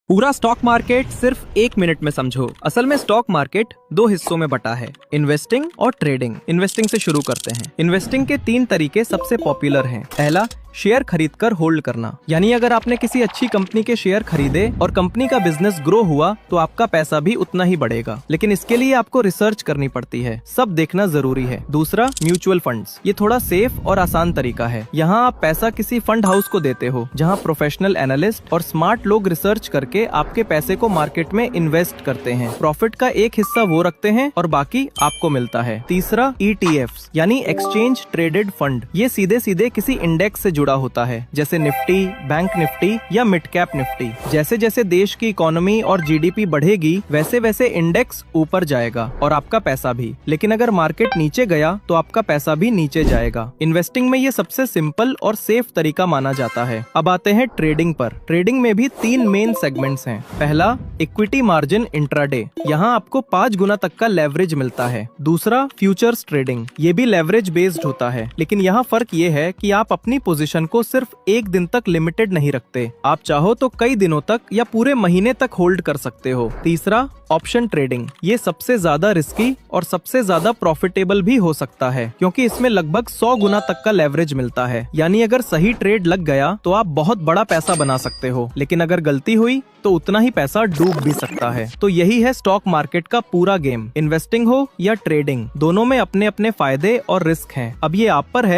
पूरा stock market सिर्फ 1 minute में समझो। असल में स्टॉक मार्केट 2 हिस्सों में बटा है, इन्वेस्टिंग और ट्रेडिंग। इन्वेस्टिंग से शुरू करते हैं। इन्वेस्टिंग के 3 तरीके सबसे पॉपुलर हैं। पहला, शेयर खरीदकर होल्ड करना, यानी अगर आपने किसी अच्छी कंपनी के शेयर खरीदे और कंपनी का बिजनेस ग्रो हुआ तो आपका पैसा भी उतना ही बढ़ेगा, लेकिन इसके लिए आपको रिसर्च करनी पड़ती है, सब देखना जरूरी है। दूसरा, म्यूचुअल फंड्स। ये थोड़ा सेफ और आसान तरीका है। यहाँ आप पैसा किसी फंड हाउस को देते हो, जहाँ प्रोफेशनल एनालिस्ट और स्मार्ट लोग रिसर्च करके आपके पैसे को मार्केट में इन्वेस्ट करते हैं। प्रॉफिट का एक हिस्सा वो रखते हैं और बाकी आपको मिलता है। तीसरा, ETFs यानी एक्सचेंज ट्रेडेड फंड। ये सीधे सीधे किसी इंडेक्स से जुड़ा होता है, जैसे निफ्टी, बैंक निफ्टी या मिड कैप निफ्टी। जैसे जैसे देश की इकोनॉमी और GDP बढ़ेगी, वैसे वैसे इंडेक्स ऊपर जाएगा और आपका पैसा भी। लेकिन अगर मार्केट नीचे गया तो आपका पैसा भी नीचे जाएगा। इन्वेस्टिंग में ये सबसे सिंपल और सेफ तरीका माना जाता है। अब आते हैं ट्रेडिंग पर। ट्रेडिंग में भी 3 मेन सेगमेंट्स हैं। पहला, इक्विटी मार्जिन इंट्राडे। यहाँ आपको 5 गुना तक का लेवरेज मिलता है। दूसरा, फ्यूचर्स ट्रेडिंग। ये भी लेवरेज बेस्ड होता है, लेकिन यहाँ फर्क ये है कि आप अपनी पोजीशन को सिर्फ 1 दिन तक लिमिटेड नहीं रखते। आप चाहो तो कई दिनों तक या पूरे महीने तक होल्ड कर सकते हो। तीसरा, ऑप्शन ट्रेडिंग। ये सबसे ज्यादा रिस्की और सबसे ज्यादा प्रॉफिटेबल भी हो सकता है, क्योंकि इसमें लगभग 100 गुना तक का लेवरेज मिलता है। यानी अगर सही ट्रेड लग गया तो आप बहुत बड़ा पैसा बना सकते हो, लेकिन अगर गलती हुई तो उतना ही पैसा डूब भी सकता है। तो यही है स्टॉक मार्केट का पूरा गेम। इन्वेस्टिंग हो या ट्रेडिंग, दोनों में अपने अपने फायदे और रिस्क हैं। अब ये आप पर है